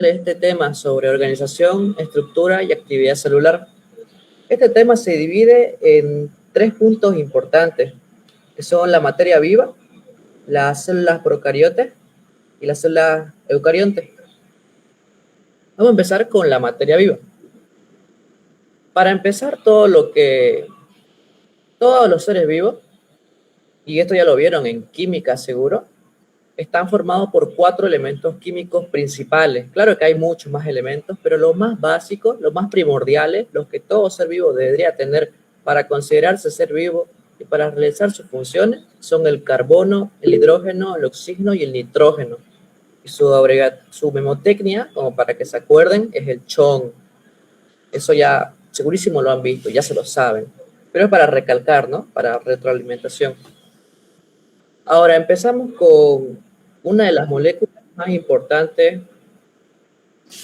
Este tema sobre organización, estructura y actividad celular. Este tema se divide en tres puntos importantes, que son la materia viva, las células procariotes y las células eucariontes. Vamos a empezar con la materia viva. Para empezar, todos los seres vivos, y esto ya lo vieron en química seguro, están formados por 4 elementos químicos principales. Claro que hay muchos más elementos, pero los más básicos, los más primordiales, los que todo ser vivo debería tener para considerarse ser vivo y para realizar sus funciones, son el carbono, el hidrógeno, el oxígeno y el nitrógeno. Y su memotecnia, como para que se acuerden, es el chon. Eso ya segurísimo lo han visto, ya se lo saben. Pero es para recalcar, ¿no? Para retroalimentación. Ahora empezamos con una de las moléculas más importantes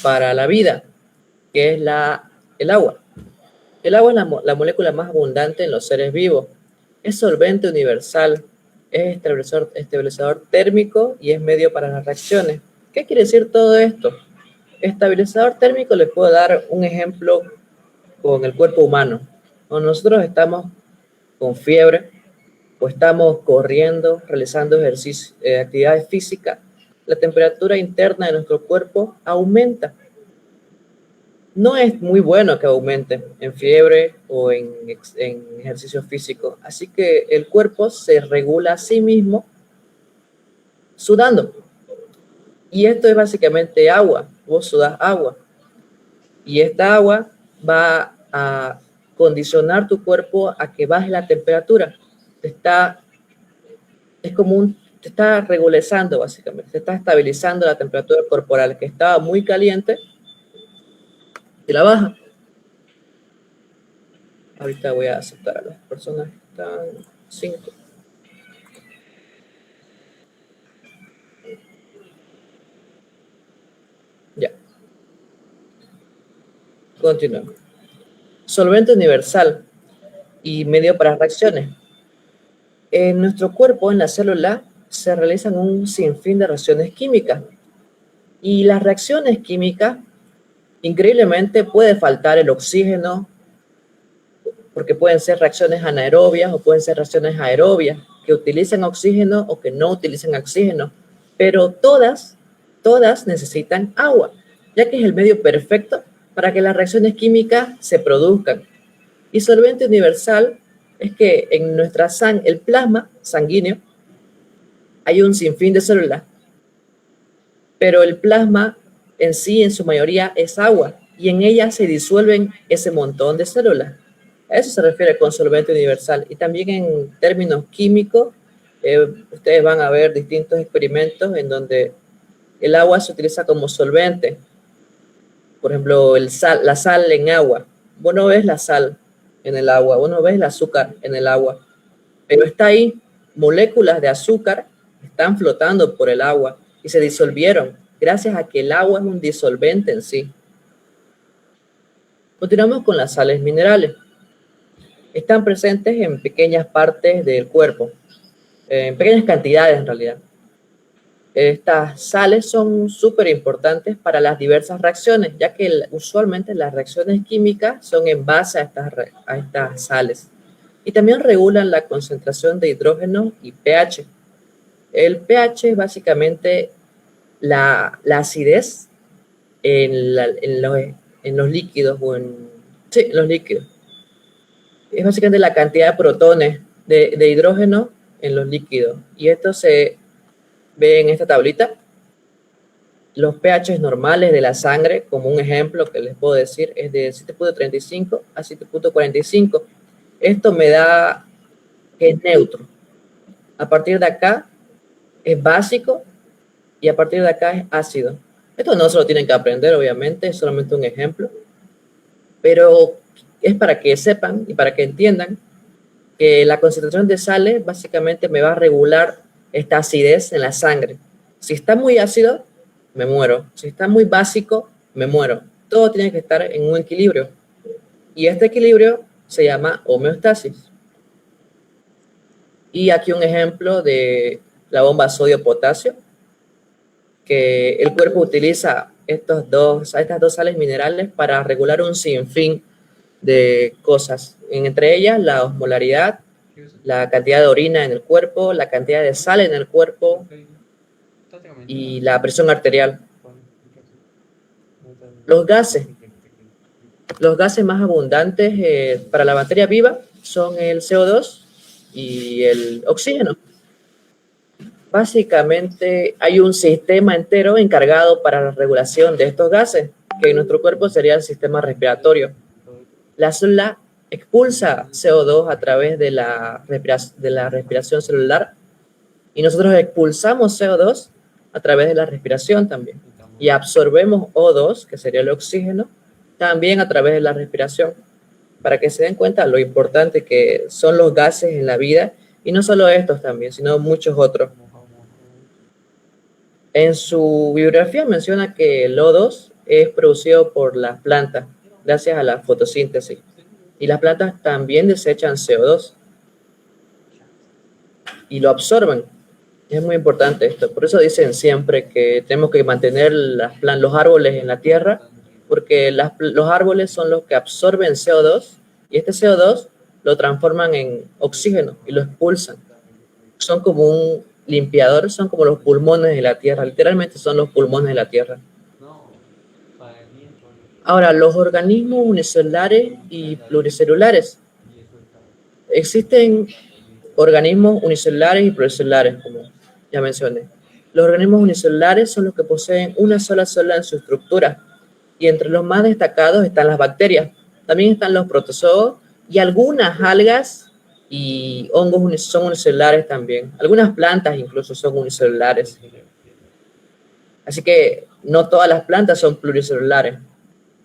para la vida, que es el agua. El agua es la molécula más abundante en los seres vivos. Es solvente universal, es estabilizador térmico y es medio para las reacciones. ¿Qué quiere decir todo esto? Estabilizador térmico, les puedo dar un ejemplo con el cuerpo humano. Cuando nosotros estamos con fiebre o estamos corriendo, realizando actividades físicas, la temperatura interna de nuestro cuerpo aumenta. No es muy bueno que aumente en fiebre o en ejercicio físico. Así que el cuerpo se regula a sí mismo sudando. Y esto es básicamente agua. Vos sudás agua. Y esta agua va a condicionar tu cuerpo a que baje la temperatura. Te está regularizando básicamente. Te está estabilizando la temperatura corporal, que estaba muy caliente, y la baja. Ahorita voy a aceptar a las personas que están 5. Ya. Continuamos. Solvente universal y medio para reacciones. En nuestro cuerpo, en la célula, se realizan un sinfín de reacciones químicas. Y las reacciones químicas, increíblemente, puede faltar el oxígeno, porque pueden ser reacciones anaerobias o pueden ser reacciones aerobias, que utilicen oxígeno o que no utilicen oxígeno. Pero todas necesitan agua, ya que es el medio perfecto para que las reacciones químicas se produzcan. Y solvente universal es que en nuestra el plasma sanguíneo hay un sinfín de células, pero el plasma en sí, en su mayoría, es agua, y en ella se disuelven ese montón de células. A eso se refiere con solvente universal. Y también en términos químicos, ustedes van a ver distintos experimentos en donde el agua se utiliza como solvente. Por ejemplo, la sal en agua. Vos no ves la sal en el agua, vos no ves el azúcar en el agua, pero está ahí. Moléculas de azúcar están flotando por el agua y se disolvieron gracias a que el agua es un disolvente en sí. Continuamos con las sales minerales. Están presentes en pequeñas partes del cuerpo, en pequeñas cantidades en realidad. Estas sales son súper importantes para las diversas reacciones, ya que usualmente las reacciones químicas son en base a estas sales. Y también regulan la concentración de hidrógeno y pH. El pH es básicamente la acidez en los líquidos en los líquidos. Es básicamente la cantidad de protones de hidrógeno en los líquidos. Y esto se ve en esta tablita. Los pH normales de la sangre, como un ejemplo que les puedo decir, es de 7.35 a 7.45. Esto me da que es neutro. A partir de acá es básico y a partir de acá es ácido. Esto no se lo tienen que aprender, obviamente, es solamente un ejemplo. Pero es para que sepan y para que entiendan que la concentración de sales básicamente me va a regular esta acidez en la sangre. Si está muy ácido, me muero. Si está muy básico, me muero. Todo tiene que estar en un equilibrio. Y este equilibrio se llama homeostasis. Y aquí un ejemplo de la bomba sodio-potasio, que el cuerpo utiliza estas dos sales minerales para regular un sinfín de cosas, entre ellas la osmolaridad, la cantidad de orina en el cuerpo, la cantidad de sal en el cuerpo y la presión arterial. Los gases más abundantes para la materia viva son el CO2 y el oxígeno. Básicamente hay un sistema entero encargado para la regulación de estos gases, que en nuestro cuerpo sería el sistema respiratorio. La célula expulsa CO2 a través de la respiración celular y nosotros expulsamos CO2 a través de la respiración también. Y absorbemos O2, que sería el oxígeno, también a través de la respiración. Para que se den cuenta lo importante que son los gases en la vida, y no solo estos también, sino muchos otros. En su biografía menciona que el O2 es producido por las plantas gracias a la fotosíntesis. Y las plantas también desechan CO2 y lo absorben. Es muy importante esto. Por eso dicen siempre que tenemos que mantener los árboles en la tierra, porque los árboles son los que absorben CO2 y este CO2 lo transforman en oxígeno y lo expulsan. Son como un limpiador, son como los pulmones de la tierra. Literalmente son los pulmones de la tierra. Ahora, los organismos unicelulares y pluricelulares. Existen organismos unicelulares y pluricelulares, como ya mencioné. Los organismos unicelulares son los que poseen una sola célula en su estructura, y entre los más destacados están las bacterias. También están los protozoos y algunas algas y hongos son unicelulares también. Algunas plantas incluso son unicelulares. Así que no todas las plantas son pluricelulares.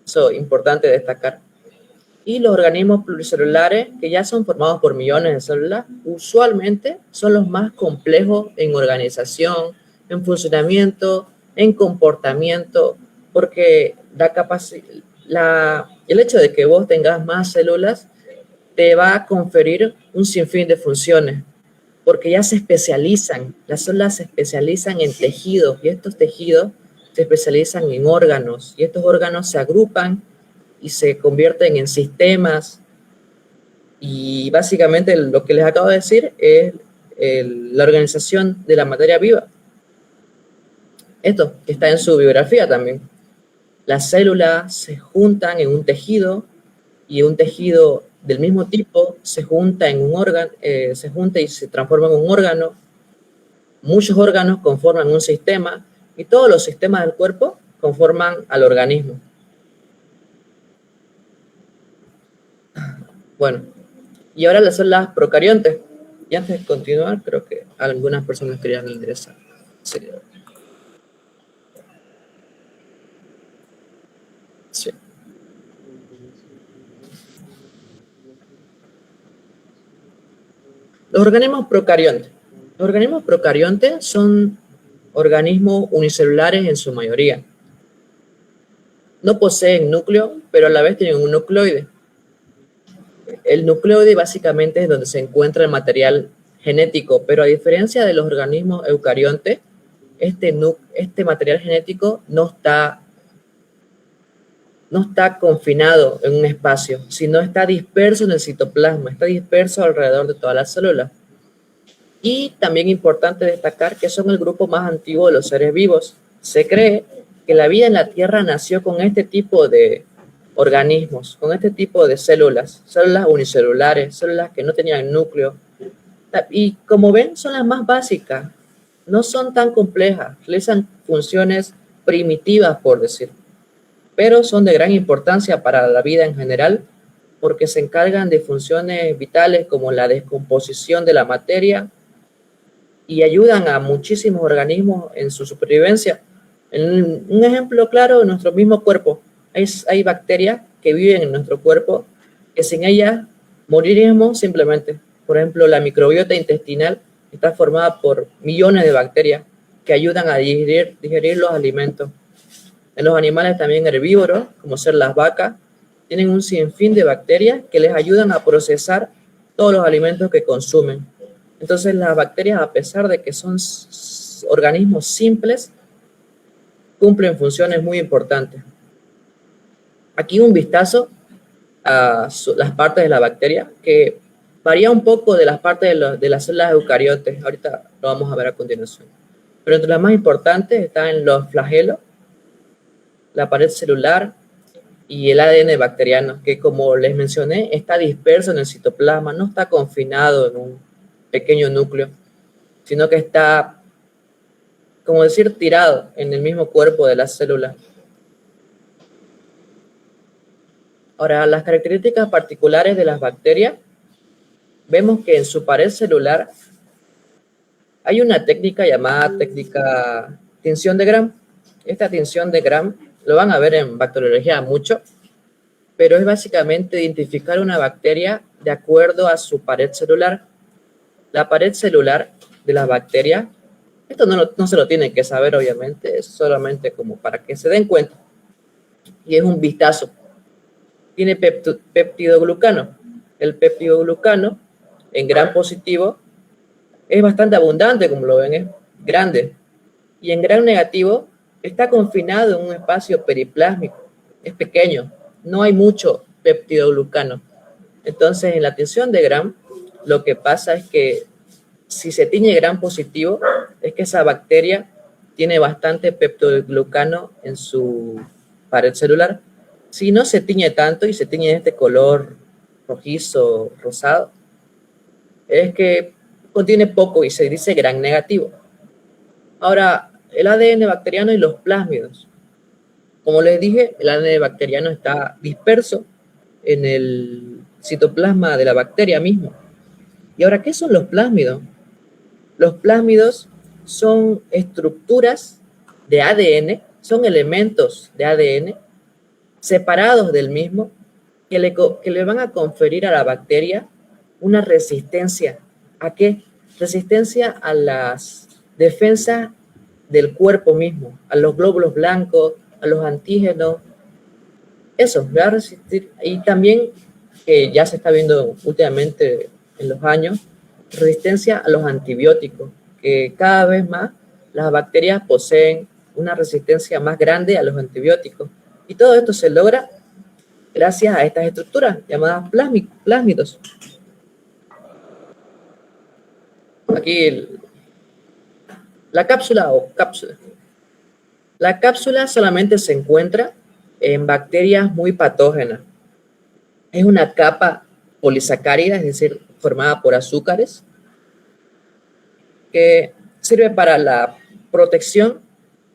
Eso es importante destacar. Y los organismos pluricelulares, que ya son formados por millones de células, usualmente son los más complejos en organización, en funcionamiento, en comportamiento, porque el hecho de que vos tengas más células te va a conferir un sinfín de funciones, porque ya se especializan, las células se especializan en tejidos, y estos tejidos se especializan en órganos, y estos órganos se agrupan y se convierten en sistemas, y básicamente lo que les acabo de decir es la organización de la materia viva. Esto que está en su biografía también. Las células se juntan en un tejido, y un tejido del mismo tipo se junta en un órgano, se junta y se transforma en un órgano. Muchos órganos conforman un sistema, y todos los sistemas del cuerpo conforman al organismo. Bueno, y ahora las células procariontes. Y antes de continuar, creo que algunas personas querían ingresar. Sí. Sí. Los organismos procariontes. Los organismos procariontes son organismos unicelulares en su mayoría. No poseen núcleo, pero a la vez tienen un nucleoide. El nucleoide básicamente es donde se encuentra el material genético, pero a diferencia de los organismos eucariontes, este material genético no está confinado en un espacio, sino está disperso en el citoplasma, está disperso alrededor de todas las células. Y también importante destacar que son el grupo más antiguo de los seres vivos. Se cree que la vida en la Tierra nació con este tipo de organismos, con este tipo de células unicelulares, células que no tenían núcleo. Y como ven, son las más básicas, no son tan complejas, realizan funciones primitivas, por decir, pero son de gran importancia para la vida en general, porque se encargan de funciones vitales como la descomposición de la materia y ayudan a muchísimos organismos en su supervivencia. Un ejemplo claro, en nuestro mismo cuerpo, hay bacterias que viven en nuestro cuerpo, que sin ellas moriríamos simplemente. Por ejemplo, la microbiota intestinal está formada por millones de bacterias que ayudan a digerir los alimentos. En los animales también herbívoros, como ser las vacas, tienen un sinfín de bacterias que les ayudan a procesar todos los alimentos que consumen. Entonces las bacterias, a pesar de que son organismos simples, cumplen funciones muy importantes. Aquí un vistazo a las partes de la bacteria, que varía un poco de las partes de las células eucariotes. Ahorita lo vamos a ver a continuación. Pero entre las más importantes están los flagelos, la pared celular y el ADN bacteriano, que como les mencioné, está disperso en el citoplasma, no está confinado en un pequeño núcleo, sino que está, como decir, tirado en el mismo cuerpo de la célula. Ahora, las características particulares de las bacterias, vemos que en su pared celular hay una técnica llamada técnica tinción de Gram. Esta tinción de Gram lo van a ver en bacteriología mucho, pero es básicamente identificar una bacteria de acuerdo a su pared celular. La pared celular de las bacterias, esto no se lo tienen que saber obviamente, es solamente como para que se den cuenta, y es un vistazo. Tiene peptidoglucano. El peptidoglucano en Gram positivo es bastante abundante, como lo ven, es grande. Y en Gram negativo está confinado en un espacio periplásmico, es pequeño, no hay mucho peptidoglucano. Entonces, en la tinción de Gram, lo que pasa es que si se tiñe Gram positivo, es que esa bacteria tiene bastante peptidoglucano en su pared celular. Si no se tiñe tanto y se tiñe de este color rojizo, rosado, es que contiene poco y se dice Gram negativo. Ahora, el ADN bacteriano y los plásmidos. Como les dije, el ADN bacteriano está disperso en el citoplasma de la bacteria mismo. ¿Y ahora qué son los plásmidos? Los plásmidos son estructuras de ADN, son elementos de ADN separados del mismo que le van a conferir a la bacteria una resistencia. ¿A qué? Resistencia a las defensas del cuerpo mismo, a los glóbulos blancos, a los antígenos. Eso, va a resistir. Y también, que ya se está viendo últimamente en los años, resistencia a los antibióticos, que cada vez más las bacterias poseen una resistencia más grande a los antibióticos. Y todo esto se logra gracias a estas estructuras llamadas plásmidos. Aquí la cápsula o cápsula. La cápsula solamente se encuentra en bacterias muy patógenas. Es una capa polisacárida, es decir, formada por azúcares, que sirve para la protección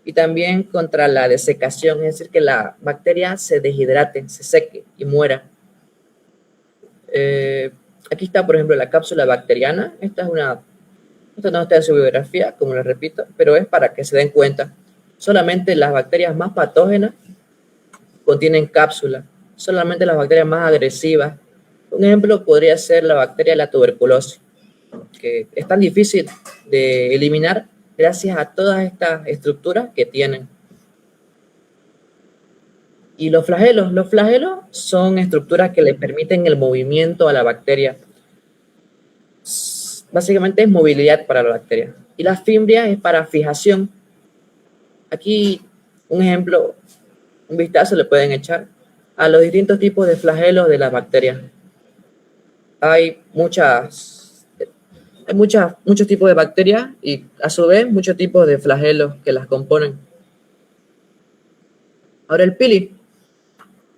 y también contra la desecación, es decir, que la bacteria se deshidrate, se seque y muera. Aquí está, por ejemplo, la cápsula bacteriana. Esta no está en su bibliografía, como les repito, pero es para que se den cuenta. Solamente las bacterias más patógenas contienen cápsula. Solamente las bacterias más agresivas. Un ejemplo podría ser la bacteria de la tuberculosis, que es tan difícil de eliminar gracias a todas estas estructuras que tienen. Y los flagelos son estructuras que le permiten el movimiento a la bacteria. Básicamente es movilidad para la bacteria. Y la fimbria es para fijación. Aquí un ejemplo, un vistazo le pueden echar a los distintos tipos de flagelos de las bacterias. Hay muchos tipos de bacterias y a su vez muchos tipos de flagelos que las componen. Ahora el pili.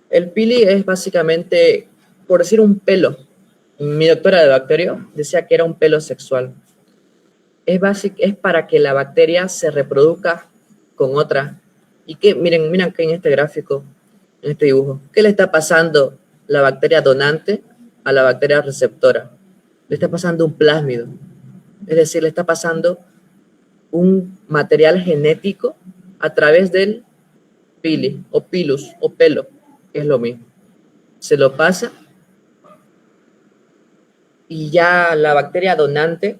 El pili es básicamente, por decir, un pelo. Mi doctora de bacterio decía que era un pelo sexual. Es para que la bacteria se reproduzca con otra. Y que, miren que en este gráfico, en este dibujo, ¿qué le está pasando la bacteria donante a la bacteria receptora? Le está pasando un plásmido. Es decir, le está pasando un material genético a través del pili, o pilus, o pelo, que es lo mismo. Se lo pasa y ya la bacteria donante,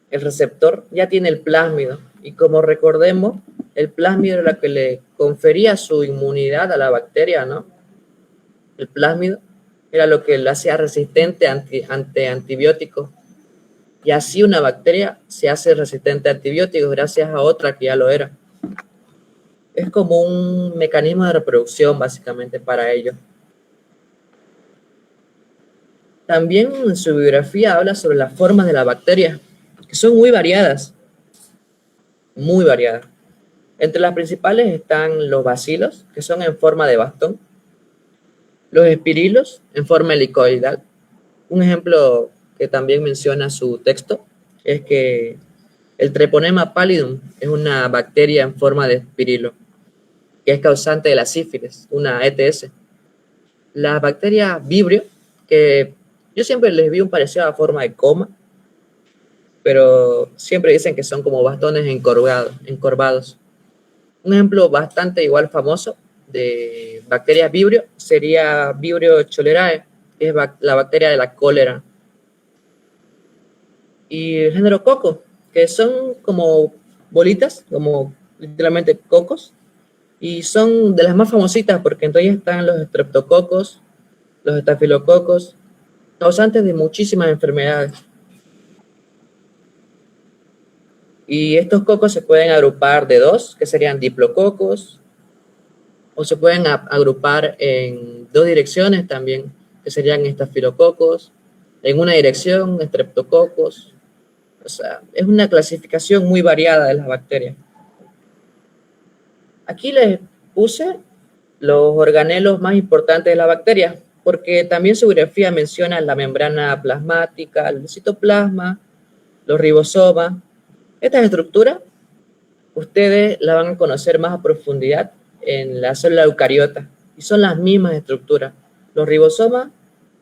el receptor, ya tiene el plásmido. Y como recordemos, el plásmido era lo que le confería su inmunidad a la bacteria, ¿no? El plásmido era lo que la hacía resistente ante antibióticos. Y así una bacteria se hace resistente a antibióticos gracias a otra que ya lo era. Es como un mecanismo de reproducción básicamente para ellos. También en su biografía habla sobre las formas de las bacterias, que son muy variadas, muy variadas. Entre las principales están los bacilos, que son en forma de bastón, los espirilos en forma helicoidal. Un ejemplo que también menciona su texto es que el Treponema pallidum es una bacteria en forma de espirilo, que es causante de la sífilis, una ETS. Las bacterias vibrio, que yo siempre les vi un parecido a la forma de coma, pero siempre dicen que son como bastones encorvados. Un ejemplo bastante igual famoso de bacterias vibrio sería Vibrio cholerae, que es la bacteria de la cólera. Y el género coco, que son como bolitas, como literalmente cocos, y son de las más famositas porque entre ellas están los estreptococos, los estafilococos, causantes de muchísimas enfermedades. Y estos cocos se pueden agrupar de dos, que serían diplococos, o se pueden agrupar en dos direcciones también, que serían estafilococos, en una dirección, estreptococos. O sea, es una clasificación muy variada de las bacterias. Aquí les puse los organelos más importantes de la bacteria, porque también su biografía menciona la membrana plasmática, el citoplasma, los ribosomas. Estas estructuras ustedes la van a conocer más a profundidad en la célula eucariota y son las mismas estructuras. Los ribosomas,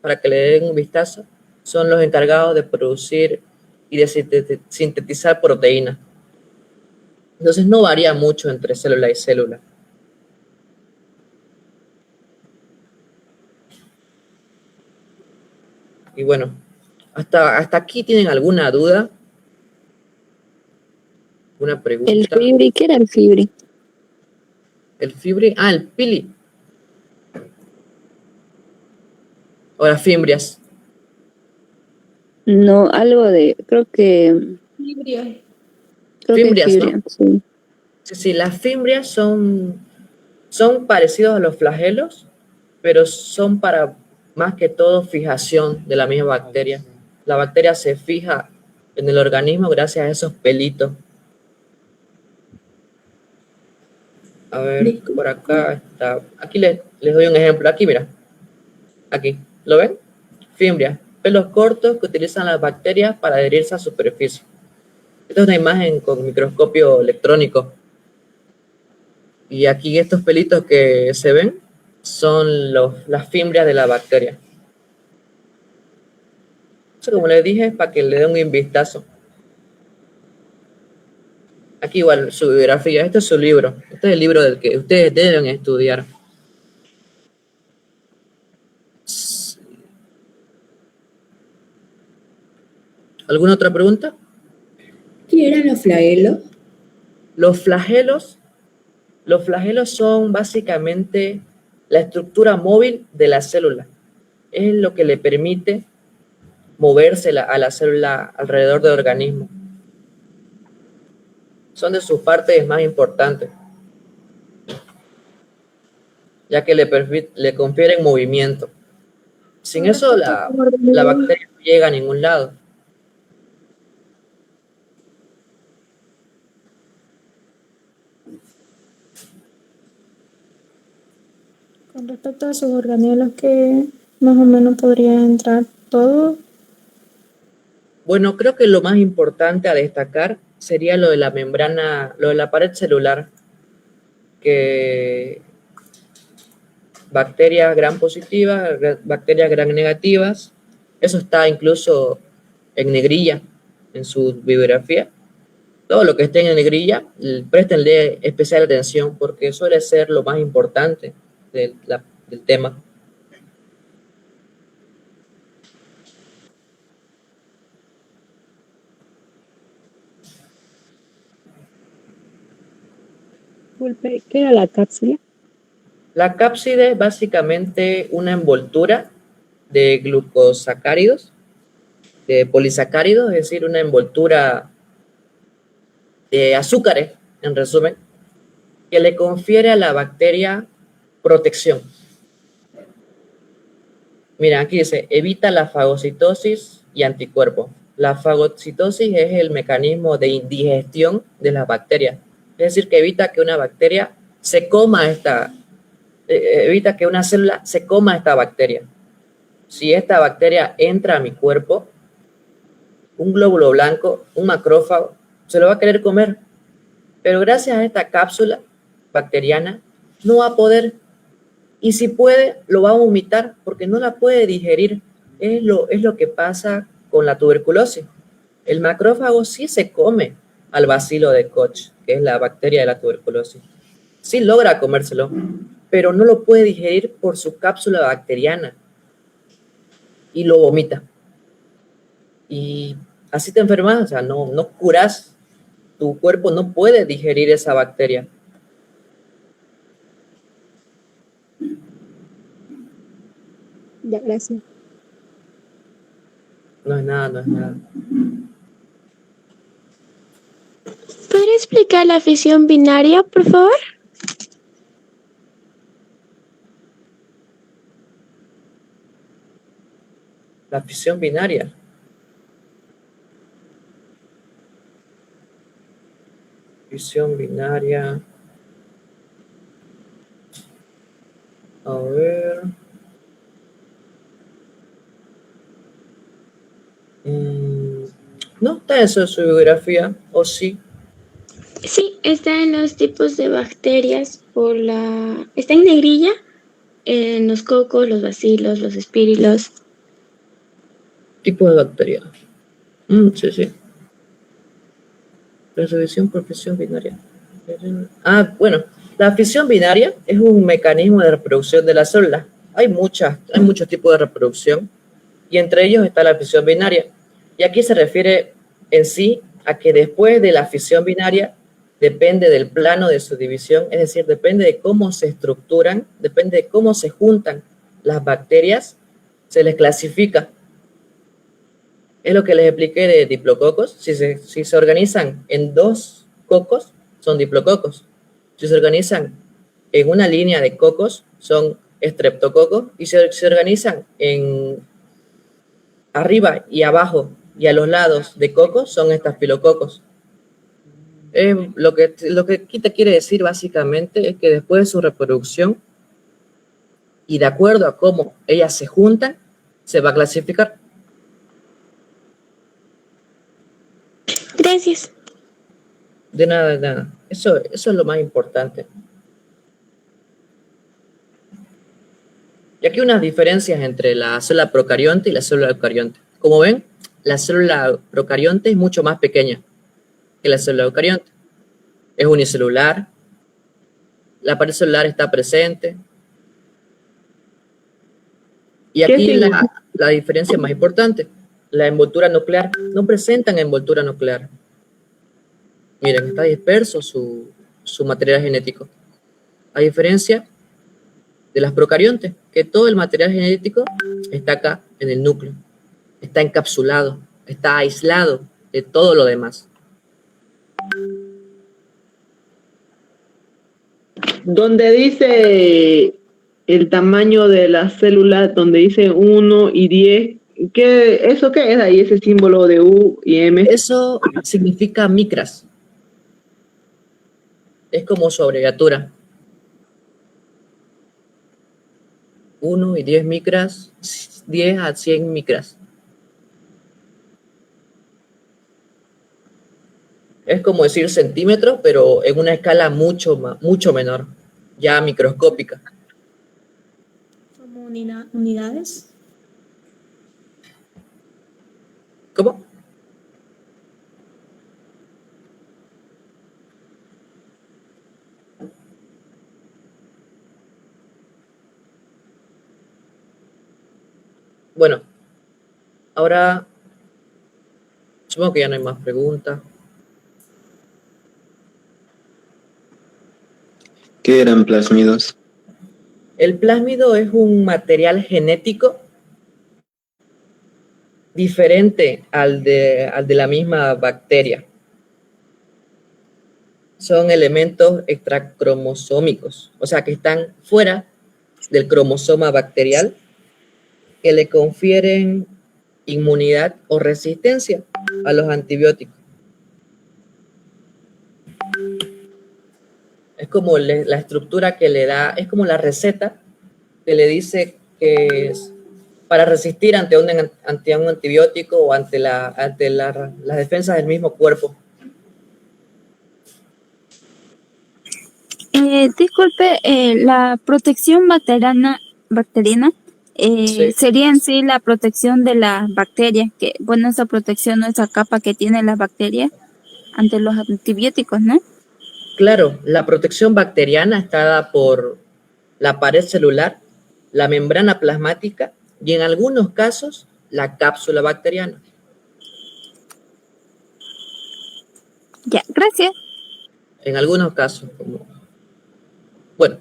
para que le den un vistazo, son los encargados de producir y de sintetizar proteínas. Entonces no varía mucho entre célula y célula. Y bueno, hasta aquí tienen alguna duda, una El pregunta. fibri, ¿qué era el fibri? El fibri, el pili. O las fimbrias. No, algo de, creo que Fimbrias, ¿no? fibria, sí. Sí, las fimbrias son parecidos a los flagelos, pero son para más que todo fijación de la misma bacteria. La bacteria se fija en el organismo gracias a esos pelitos. A ver, por acá está. Aquí les doy un ejemplo. Aquí, mira. Aquí. ¿Lo ven? Fimbrias. Pelos cortos que utilizan las bacterias para adherirse a la superficie. Esta es una imagen con microscopio electrónico. Y aquí estos pelitos que se ven son las fimbrias de la bacteria. Eso, como les dije, es para que le den un vistazo. Aquí igual su biografía, este es su libro. Este es el libro del que ustedes deben estudiar. ¿Alguna otra pregunta? ¿Qué eran los flagelos? Los flagelos son básicamente la estructura móvil de la célula. Es lo que le permite moverse a la célula alrededor del organismo. Son de sus partes más importantes, ya que le confieren movimiento. Sin eso, la bacteria no llega a ningún lado. Con respecto a sus organelos, que más o menos podría entrar todo. Bueno, creo que lo más importante a destacar sería lo de la membrana, lo de la pared celular, que bacterias gram positivas, bacterias gram negativas, eso está incluso en negrilla en su bibliografía. Todo lo que esté en negrilla, préstenle especial atención porque suele ser lo más importante del tema. Disculpe, ¿qué era la cápsula? La cápside es básicamente una envoltura de glucosacáridos, de polisacáridos, es decir, una envoltura de azúcares, en resumen, que le confiere a la bacteria protección. Mira, aquí dice, evita la fagocitosis y anticuerpos. La fagocitosis es el mecanismo de indigestión de las bacterias. Es decir, que evita que una bacteria se coma evita que una célula se coma esta bacteria. Si esta bacteria entra a mi cuerpo, un glóbulo blanco, un macrófago, se lo va a querer comer. Pero gracias a esta cápsula bacteriana, no va a poder. Y si puede, lo va a vomitar porque no la puede digerir. Es lo que pasa con la tuberculosis. El macrófago sí se come al bacilo de Koch, que es la bacteria de la tuberculosis. Sí logra comérselo, pero no lo puede digerir por su cápsula bacteriana y lo vomita. Y así te enfermas, o sea, no curas. Tu cuerpo no puede digerir esa bacteria. Ya, gracias. No es nada, no es nada. ¿Podría explicar la fisión binaria, por favor? La fisión binaria. Fisión binaria. A ver. No está eso en su biografía, ¿o sí? Sí, está en los tipos de bacterias está en negrilla, en los cocos, los bacilos, los espírilos. Tipo de bacteria. Sí, sí. Resolución por fisión binaria. Bueno, la fisión binaria es un mecanismo de reproducción de las células. Hay muchos tipos de reproducción y entre ellos está la fisión binaria. Y aquí se refiere en sí a que después de la fisión binaria depende del plano de su división, es decir, depende de cómo se estructuran, depende de cómo se juntan las bacterias, se les clasifica. Es lo que les expliqué de diplococos. Si se organizan en 2 cocos, son diplococos. Si se organizan en una línea de cocos, son estreptococos. Y se organizan en arriba y abajo y a los lados de cocos, son estafilococos. Lo que aquí te quiere decir básicamente es que después de su reproducción y de acuerdo a cómo ellas se juntan, se va a clasificar. Gracias. De nada, de nada. Eso es lo más importante. Y aquí unas diferencias entre la célula procarionte y la célula eucarionte. Como ven, la célula procarionte es mucho más pequeña que la célula eucarionte. Es unicelular, la pared celular está presente. Y aquí la diferencia más importante, la envoltura nuclear. No presentan envoltura nuclear. Miren, está disperso su material genético. A diferencia de las procariontes, que todo el material genético está acá en el núcleo. Está encapsulado, está aislado de todo lo demás. Donde dice el tamaño de las células, donde dice 1 y 10, ¿eso qué es ahí, ese símbolo de U y M? Eso significa micras. Es como su abreviatura. 1 y 10 micras, 10 a 100 micras. Es como decir centímetros, pero en una escala mucho menor, ya microscópica. Como unidades. ¿Cómo? Bueno, ahora supongo que ya no hay más preguntas. ¿Qué eran plásmidos? El plásmido es un material genético diferente al de la misma bacteria. son elementos extracromosómicos, o sea, que están fuera del cromosoma bacterial, que le confieren inmunidad o resistencia a los antibióticos. Es como la estructura que le da, es como la receta que le dice que es para resistir ante un antibiótico o ante las defensas del mismo cuerpo. Disculpe, la protección bacteriana Sí. sería en sí la protección de las bacterias, que bueno, esa protección o esa capa que tiene la bacteria ante los antibióticos, ¿no? Claro, la protección bacteriana está dada por la pared celular, la membrana plasmática y en algunos casos la cápsula bacteriana. Ya, gracias. En algunos casos. Bueno,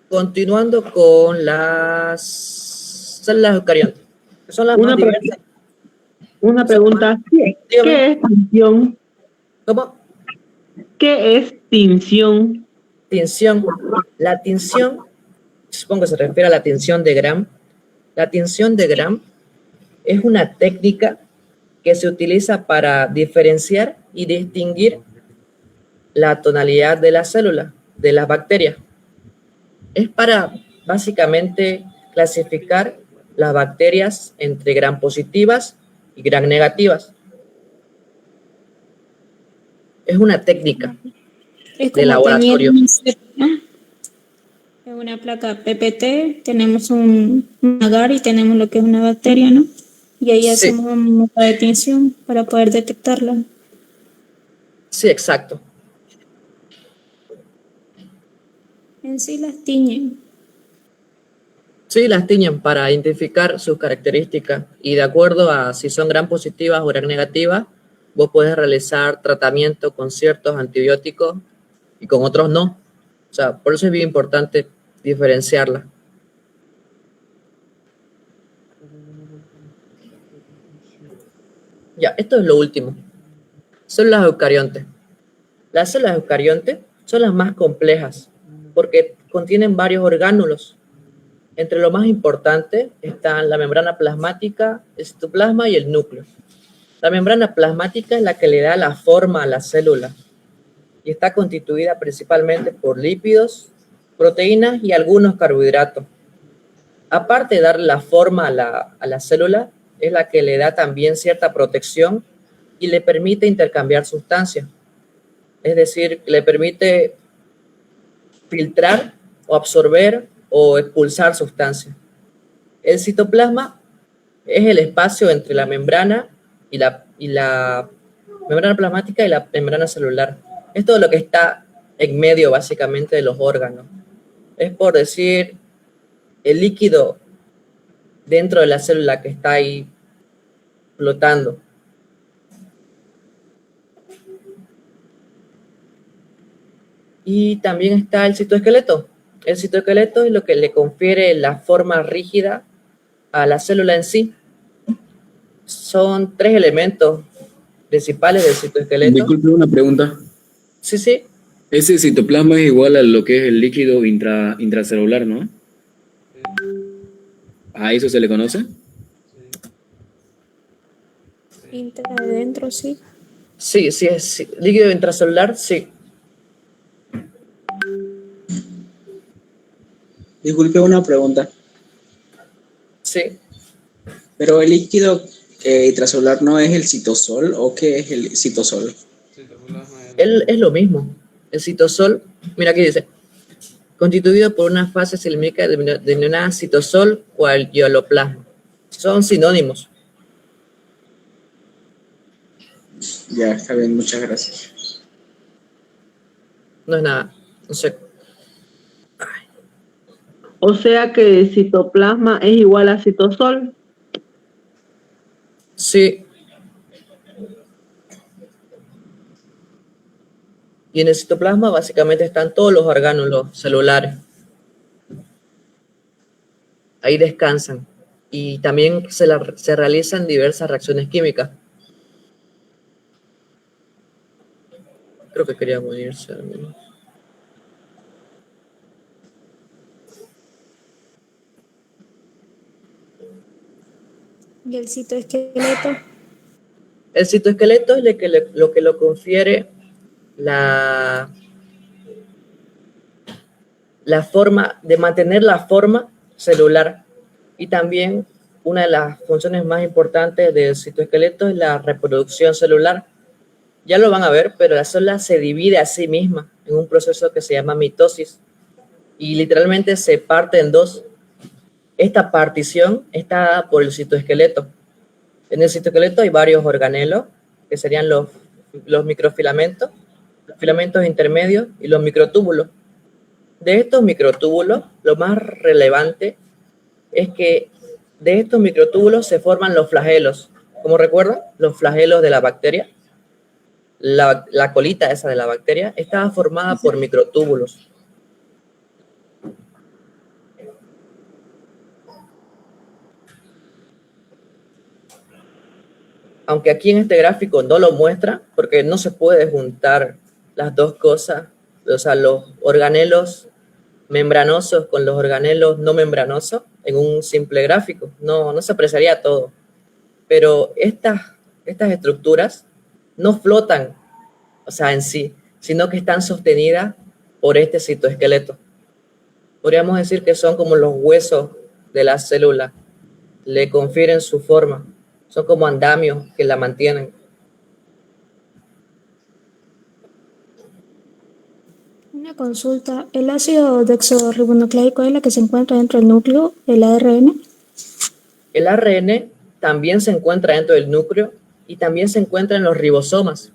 continuando con las células eucariontes, que son las Una más diversas. Una pregunta. Dígame. ¿Qué es tinción? ¿Cómo? ¿Qué es tinción? Tinción. La tinción, supongo que se refiere a la tinción de Gram. La tinción de Gram es una técnica que se utiliza para diferenciar y distinguir la tonalidad de la célula, de las bacterias. Es para básicamente clasificar las bacterias entre gram positivas y gram negativas. Es una técnica Es de como laboratorio. en una placa PPT tenemos un agar y tenemos lo que es una bacteria, ¿no? Y ahí Sí. hacemos un mapa de tinción para poder detectarla. Sí, exacto. En sí las tiñen. Sí, las tiñen para identificar sus características y de acuerdo a si son gram positivas o gram negativas, vos podés realizar tratamiento con ciertos antibióticos y con otros no. O sea, por eso es bien importante diferenciarla. Ya, esto es lo último. Células eucariontes. Las células eucariontes son las más complejas porque contienen varios orgánulos. Entre lo más importante están la membrana plasmática, el citoplasma y el núcleo. La membrana plasmática es la que le da la forma a la célula y está constituida principalmente por lípidos, proteínas y algunos carbohidratos. Aparte de darle la forma a la célula, es la que le da también cierta protección y le permite intercambiar sustancias. Es decir, le permite filtrar o absorber o expulsar sustancias. El citoplasma es el espacio entre la membrana y la membrana plasmática y la membrana celular. Es todo lo que está en medio básicamente de los órganos. Es por decir el líquido dentro de la célula que está ahí flotando. Y también está el citoesqueleto. El citoesqueleto es lo que le confiere la forma rígida a la célula en sí. Son 3 elementos principales del citoesqueleto. Disculpe una pregunta. Sí, sí. Ese citoplasma es igual a lo que es el líquido intracelular, ¿no? ¿A eso se le conoce? Adentro, sí. Sí, sí, sí. Líquido intracelular, sí. Disculpe una pregunta. Sí. ¿Pero el líquido intracelular no es el citosol o qué es el citosol? Es lo mismo. El citosol, mira aquí dice, constituido por una fase cilíndrica denominada citosol o alveoloplasma. Son sinónimos. Ya, está bien, muchas gracias. No es nada. No sé. O sea que citoplasma es igual a citosol. Sí. Y en el citoplasma básicamente están todos los orgánulos celulares. Ahí descansan. Y también se realizan diversas reacciones químicas. Creo que querían unirse al menos. ¿Y el citoesqueleto? El citoesqueleto es lo que lo confiere la forma de mantener la forma celular, y también una de las funciones más importantes del citoesqueleto es la reproducción celular. Ya lo van a ver, pero la célula se divide a sí misma en un proceso que se llama mitosis y literalmente se parte en dos. Esta partición está dada por el citoesqueleto. En el citoesqueleto hay varios organelos, que serían los microfilamentos, los filamentos intermedios y los microtúbulos. De estos microtúbulos, lo más relevante es que de estos microtúbulos se forman los flagelos. Como recuerdan, los flagelos de la bacteria, la colita esa de la bacteria, estaba formada por microtúbulos. Aunque aquí en este gráfico no lo muestra, porque no se puede juntar las dos cosas, o sea, los organelos membranosos con los organelos no membranosos en un simple gráfico. No se apreciaría todo. Pero estas estructuras no flotan, o sea, en sí, sino que están sostenidas por este citoesqueleto. Podríamos decir que son como los huesos de la célula, le confieren su forma, son como andamios que la mantienen. Una consulta, ¿el ácido desoxirribonucleico es la que se encuentra dentro del núcleo, el ARN? El ARN también se encuentra dentro del núcleo y también se encuentra en los ribosomas.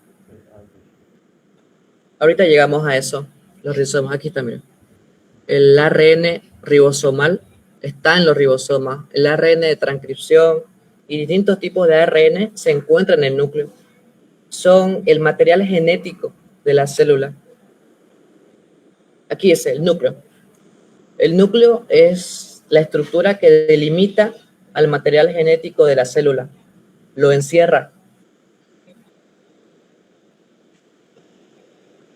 Ahorita llegamos a eso, los ribosomas, aquí también. El ARN ribosomal está en los ribosomas. El ARN de transcripción y distintos tipos de ARN se encuentran en el núcleo. Son el material genético de la célula. Aquí es el núcleo. El núcleo es la estructura que delimita al material genético de la célula. Lo encierra.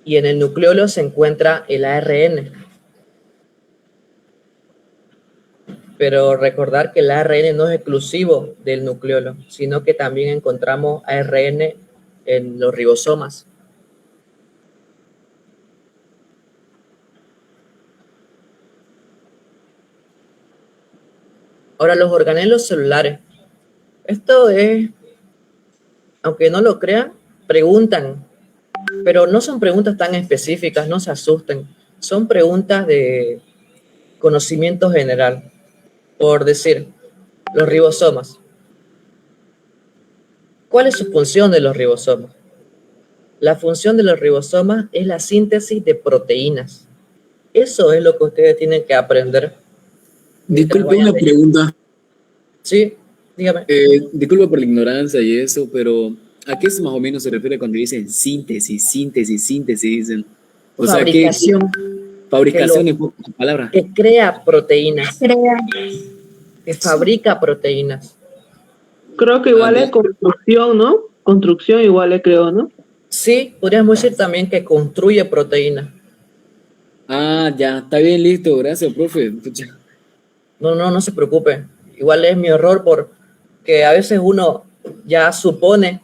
Y en el nucleolo se encuentra el ARN. Pero recordar que el ARN no es exclusivo del nucleolo, sino que también encontramos ARN en los ribosomas. Ahora, los organelos celulares. Esto es, aunque no lo crean, preguntan, pero no son preguntas tan específicas, no se asusten. Son preguntas de conocimiento general. Por decir, los ribosomas. ¿Cuál es su función de los ribosomas? La función de los ribosomas es la síntesis de proteínas. Eso es lo que ustedes tienen que aprender. Disculpe una pregunta. Sí, dígame. Disculpa por la ignorancia y eso, pero ¿a qué más o menos se refiere cuando dicen síntesis, dicen? O Fabricación. sea, fabricación en pocas palabras. Que crea proteínas. Que fabrica proteínas. Creo que igual es construcción, ¿no? Construcción igual es, creo, ¿no? Sí, podríamos decir también que construye proteínas. Ah, ya, está bien, listo, gracias, profe. No se preocupe. Igual es mi error porque a veces uno ya supone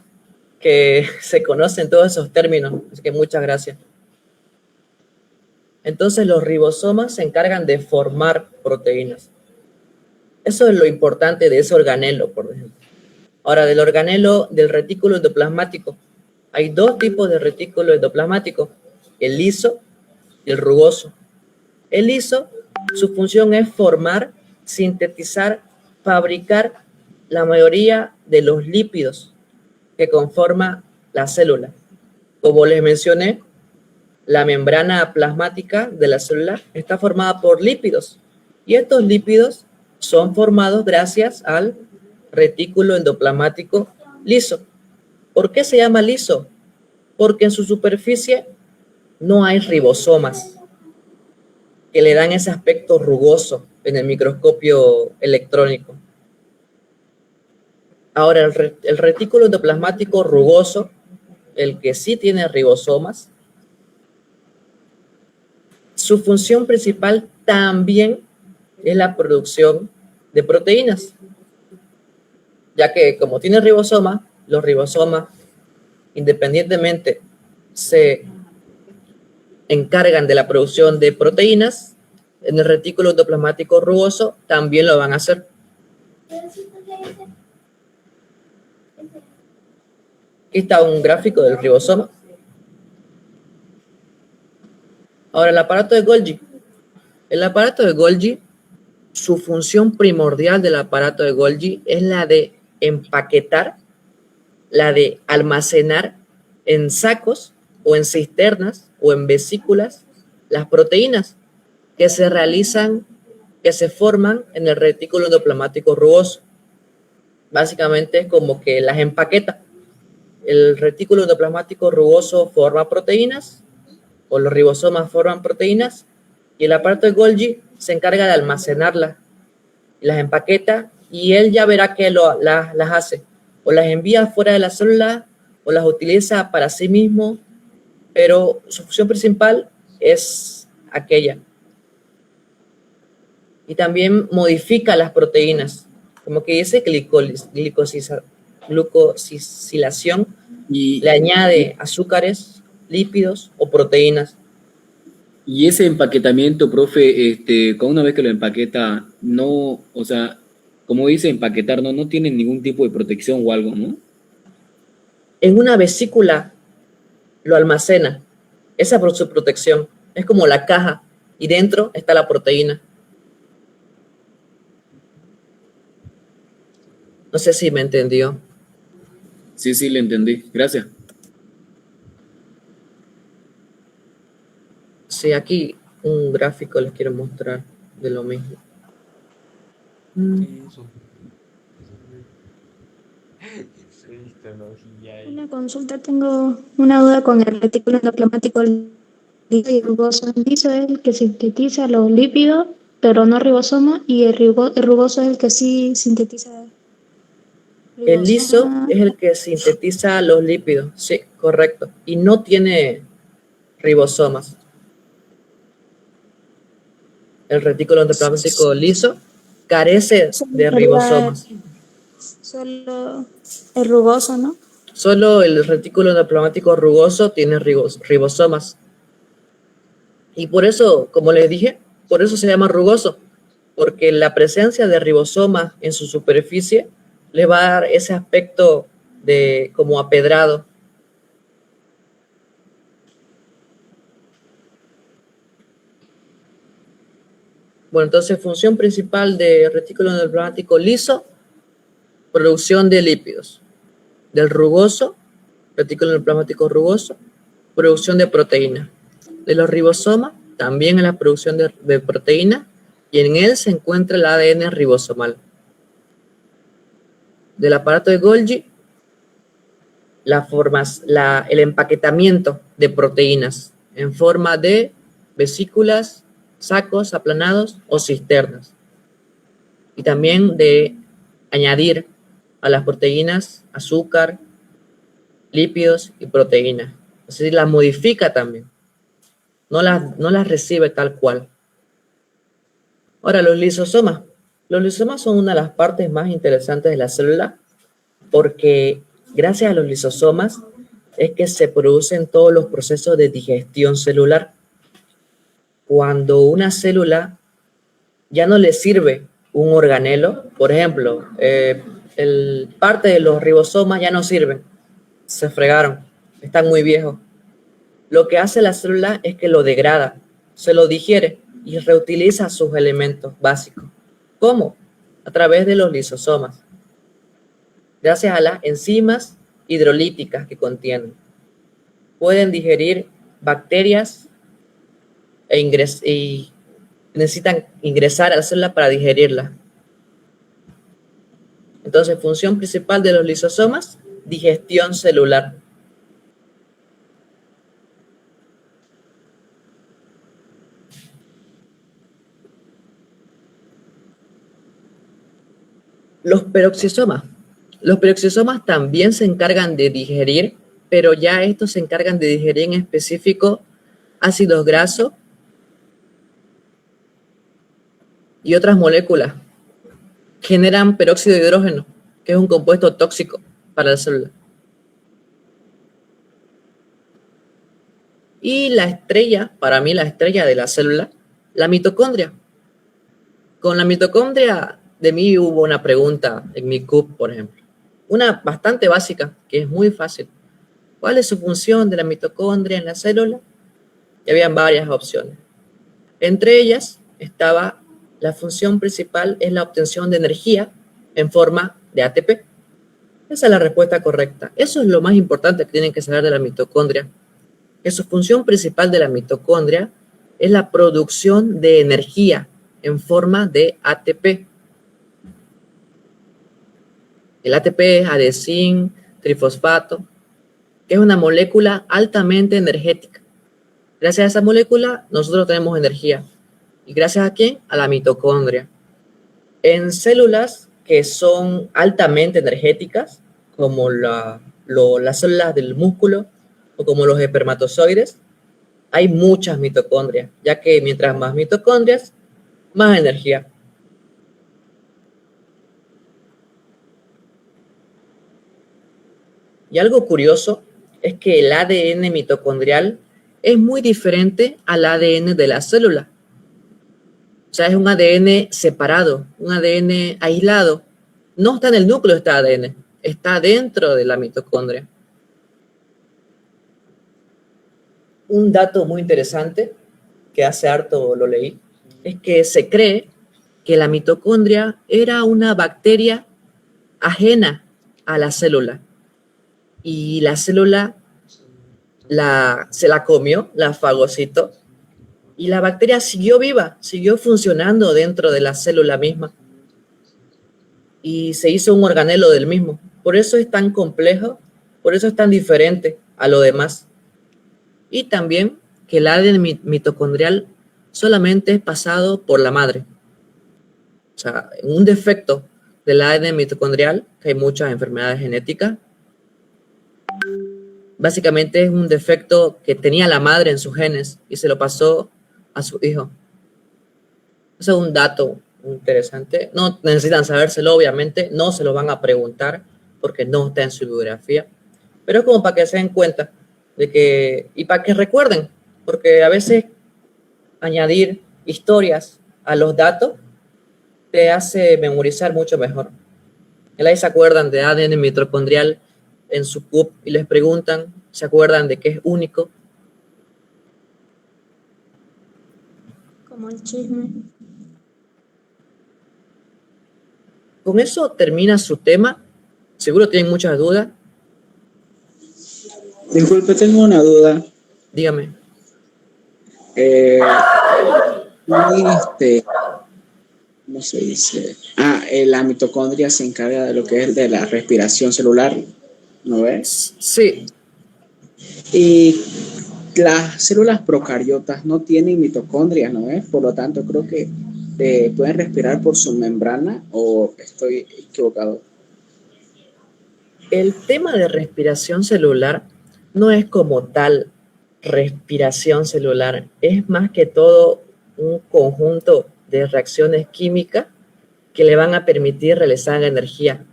que se conocen todos esos términos. Así que muchas gracias. Entonces los ribosomas se encargan de formar proteínas. Eso es lo importante de ese organelo, por ejemplo. Ahora, del organelo del retículo endoplasmático. Hay dos tipos de retículo endoplasmático, el liso y el rugoso. El liso, su función es formar, sintetizar, fabricar la mayoría de los lípidos que conforman la célula. Como les mencioné, la membrana plasmática de la célula está formada por lípidos y estos lípidos son formados gracias al retículo endoplasmático liso. ¿Por qué se llama liso? Porque en su superficie no hay ribosomas que le dan ese aspecto rugoso en el microscopio electrónico. Ahora, el retículo endoplasmático rugoso, el que sí tiene ribosomas, su función principal también es la producción de proteínas, ya que como tiene ribosomas, los ribosomas independientemente se encargan de la producción de proteínas, en el retículo endoplasmático rugoso también lo van a hacer. Aquí está un gráfico del ribosoma. Ahora, el aparato de Golgi. El aparato de Golgi, su función primordial del aparato de Golgi es la de empaquetar, la de almacenar en sacos o en cisternas o en vesículas las proteínas que se realizan, que se forman en el retículo endoplasmático rugoso. Básicamente es como que las empaqueta. El retículo endoplasmático rugoso forma proteínas, o los ribosomas forman proteínas, y el aparato de Golgi se encarga de almacenarlas, las empaqueta, y él ya verá que las hace, o las envía fuera de la célula, o las utiliza para sí mismo, pero su función principal es aquella. Y también modifica las proteínas, como que dice glucosilación, Y, le añade azúcares, lípidos o proteínas. y ese empaquetamiento, profe, con una vez que lo empaqueta, no, o sea, como dice empaquetar, no tiene ningún tipo de protección o algo, ¿no? En una vesícula lo almacena, esa es su protección, es como la caja, y dentro está la proteína. No sé si me entendió. Sí, le entendí. Gracias. Sí, aquí un gráfico les quiero mostrar de lo mismo. Una consulta, tengo una duda con el retículo endoplasmático liso y rugoso. El liso es el que sintetiza los lípidos, pero no ribosoma, y el rugoso es el que sí sintetiza El liso ribosoma. es el que sintetiza los lípidos, sí, correcto, y no tiene ribosomas. El retículo endoplasmático liso carece de ribosomas. Solo el rugoso, ¿no? Solo el retículo endoplasmático rugoso tiene ribosomas. Y por eso, como les dije, por eso se llama rugoso, porque la presencia de ribosomas en su superficie le va a dar ese aspecto de como apedrado. Bueno, entonces función principal de retículo endoplasmático liso, producción de lípidos. Del rugoso, retículo endoplasmático rugoso, producción de proteína. De los ribosomas, también en la producción de proteína, y en él se encuentra el ADN ribosomal. Del aparato de Golgi, el empaquetamiento de proteínas en forma de vesículas, sacos aplanados o cisternas. Y también de añadir a las proteínas azúcar, lípidos y proteínas. Es decir, las modifica también. No las recibe tal cual. Ahora, los lisosomas. Los lisosomas son una de las partes más interesantes de la célula porque gracias a los lisosomas es que se producen todos los procesos de digestión celular. Cuando una célula ya no le sirve un organelo, por ejemplo, parte de los ribosomas ya no sirven, se fregaron, están muy viejos. Lo que hace la célula es que lo degrada, se lo digiere y reutiliza sus elementos básicos. ¿Cómo? A través de los lisosomas, gracias a las enzimas hidrolíticas que contienen. Pueden digerir bacterias y necesitan ingresar a la célula para digerirla. Entonces, función principal de los lisosomas, digestión celular. Los peroxisomas. Los peroxisomas también se encargan de digerir, pero ya estos se encargan de digerir en específico ácidos grasos y otras moléculas generan peróxido de hidrógeno, que es un compuesto tóxico para la célula. Y la estrella, para mí la estrella de la célula, la mitocondria. Con la mitocondria, de mí hubo una pregunta en mi CUP, por ejemplo. Una bastante básica, que es muy fácil. ¿Cuál es su función de la mitocondria en la célula? Y habían varias opciones. Entre ellas estaba la función principal es la obtención de energía en forma de ATP. Esa es la respuesta correcta. Eso es lo más importante que tienen que saber de la mitocondria. Que su función principal de la mitocondria es la producción de energía en forma de ATP. El ATP es adenosín trifosfato, que es una molécula altamente energética. Gracias a esa molécula nosotros tenemos energía. ¿Y gracias a quién? A la mitocondria. En células que son altamente energéticas, como las células del músculo o como los espermatozoides, hay muchas mitocondrias, ya que mientras más mitocondrias, más energía. Y algo curioso es que el ADN mitocondrial es muy diferente al ADN de la célula. O sea, es un ADN separado, un ADN aislado. No está en el núcleo de este ADN, está dentro de la mitocondria. Un dato muy interesante, que hace harto lo leí, es que se cree que la mitocondria era una bacteria ajena a la célula. Y la célula se la comió, la fagocitó, y la bacteria siguió viva, siguió funcionando dentro de la célula misma. Y se hizo un organelo del mismo. Por eso es tan complejo, por eso es tan diferente a lo demás. Y también que el ADN mitocondrial solamente es pasado por la madre. O sea, un defecto del ADN mitocondrial, que hay muchas enfermedades genéticas, básicamente es un defecto que tenía la madre en sus genes y se lo pasó a su hijo. Ese es un dato interesante. No necesitan sabérselo, obviamente, no se lo van a preguntar porque no está en su biografía, pero es como para que se den cuenta de que, y para que recuerden, porque a veces añadir historias a los datos te hace memorizar mucho mejor. Ahí se acuerdan de ADN mitocondrial en su CUP y les preguntan, ¿se acuerdan de que es único? Como el chisme. Con eso termina su tema. Seguro tienen muchas dudas. Disculpe, tengo una duda. Dígame. ¿Cómo se dice? La mitocondria se encarga de lo que es de la respiración celular, ¿no ves? Sí. Y las células procariotas no tienen mitocondrias, ¿no ves? Por lo tanto, creo que pueden respirar por su membrana, ¿o estoy equivocado? El tema de respiración celular no es como tal respiración celular, es más que todo un conjunto de reacciones químicas que le van a permitir realizar energía.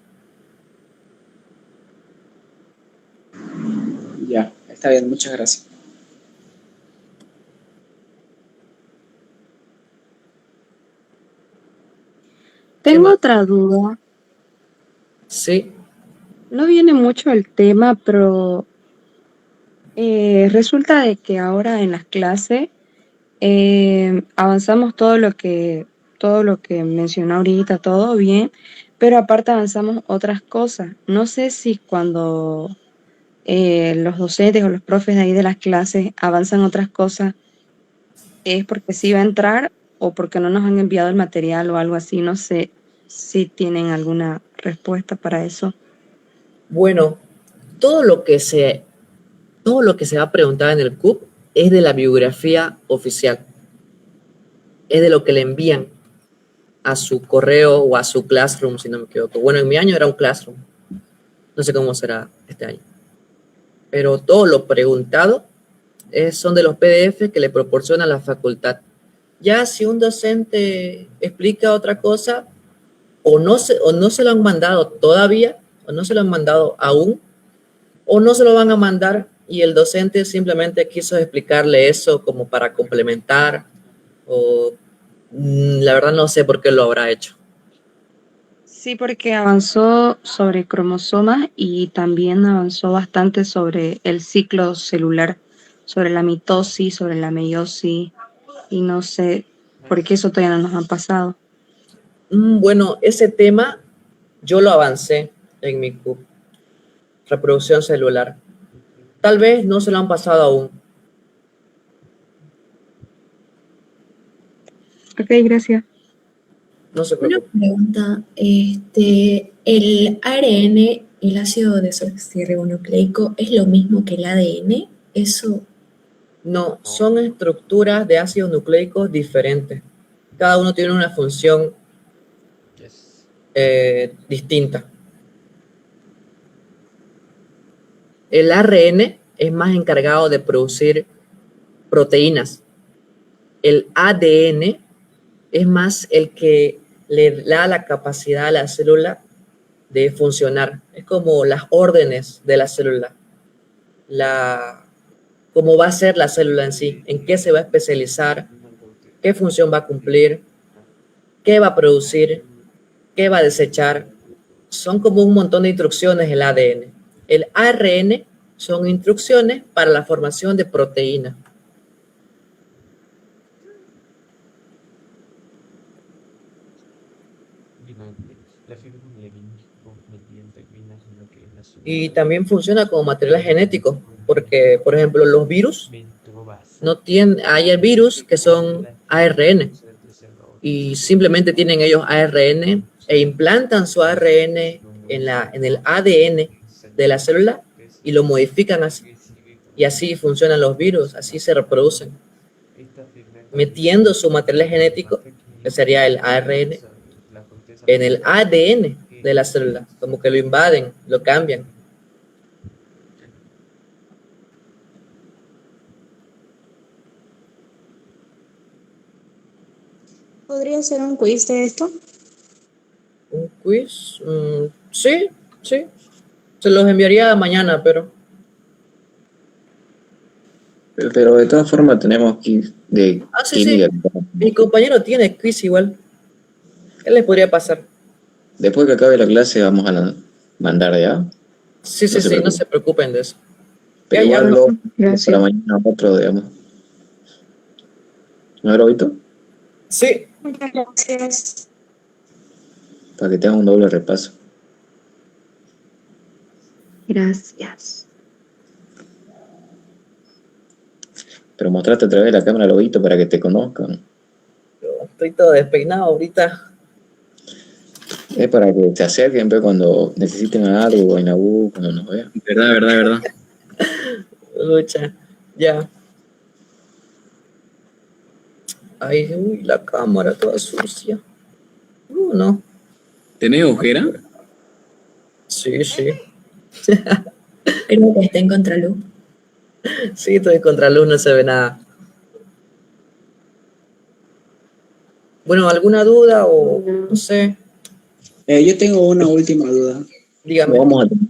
Ya, está bien, muchas gracias. Tengo otra duda. Sí. No viene mucho el tema, pero resulta de que ahora en las clases avanzamos todo lo que mencionó ahorita, todo bien, pero aparte avanzamos otras cosas. No sé si cuando los docentes o los profes de ahí de las clases avanzan otras cosas es porque sí va a entrar o porque no nos han enviado el material o algo así. No sé si tienen alguna respuesta para eso. Bueno, todo lo que se va a preguntar en el CUP es de la biografía oficial. Es de lo que le envían a su correo o a su Classroom, si no me equivoco. Bueno, en mi año era un Classroom. No sé cómo será este año. Pero todo lo preguntado son de los PDF que le proporciona la facultad. Ya si un docente explica otra cosa, o no se lo han mandado todavía, o no se lo han mandado aún, o no se lo van a mandar y el docente simplemente quiso explicarle eso como para complementar, o la verdad no sé por qué lo habrá hecho. Sí, porque avanzó sobre cromosomas y también avanzó bastante sobre el ciclo celular, sobre la mitosis, sobre la meiosis, y no sé por qué eso todavía no nos ha pasado. Bueno, ese tema yo lo avancé en mi CUP, reproducción celular. Tal vez no se lo han pasado aún. Ok, gracias. No se Una preocupe. pregunta, ¿el ARN, el ácido desoxirribonucleico, es lo mismo que el ADN? Eso, No, son estructuras de ácidos nucleicos diferentes. Cada uno tiene una función distinta. El ARN es más encargado de producir proteínas. El ADN es más el que le da la capacidad a la célula de funcionar. Es como las órdenes de la célula. Cómo va a ser la célula en sí, en qué se va a especializar, qué función va a cumplir, qué va a producir, qué va a desechar. Son como un montón de instrucciones el ADN. El ARN son instrucciones para la formación de proteínas. Y también funciona como material genético, porque, por ejemplo, los virus no tienen, hay el virus que son ARN y simplemente tienen ellos ARN e implantan su ARN en el ADN de la célula y lo modifican así. Y así funcionan los virus, así se reproducen, metiendo su material genético, que sería el ARN, en el ADN de la célula, como que lo invaden, lo cambian. ¿Podría ser un quiz de esto? ¿Un quiz? Sí, sí. Se los enviaría mañana, pero Pero de todas formas tenemos que de sí, química. sí. Mi compañero tiene quiz igual. ¿Qué les podría pasar? Después que acabe la clase vamos a mandar ya. Sí, sí, No se sí, no preocupen. se preocupen de eso. Pero Ya, igual ya. lo Gracias. para mañana otro, digamos. ¿No lo visto? Sí. Muchas gracias. Para que tengan un doble repaso. gracias. Pero mostrate otra vez la cámara, Lobito, para que te conozcan. Estoy todo despeinado ahorita. Es para que se acerquen pues, cuando necesiten algo en la U, cuando nos vean. Verdad. Lucha. Ya. Ay, uy, la cámara toda sucia. No. ¿Tenés ojera? Sí, sí. Creo que está en contraluz. Sí, estoy contra luz, no se ve nada. Bueno, ¿alguna duda o no sé? Yo tengo una última duda. Dígame. Lo vamos a tener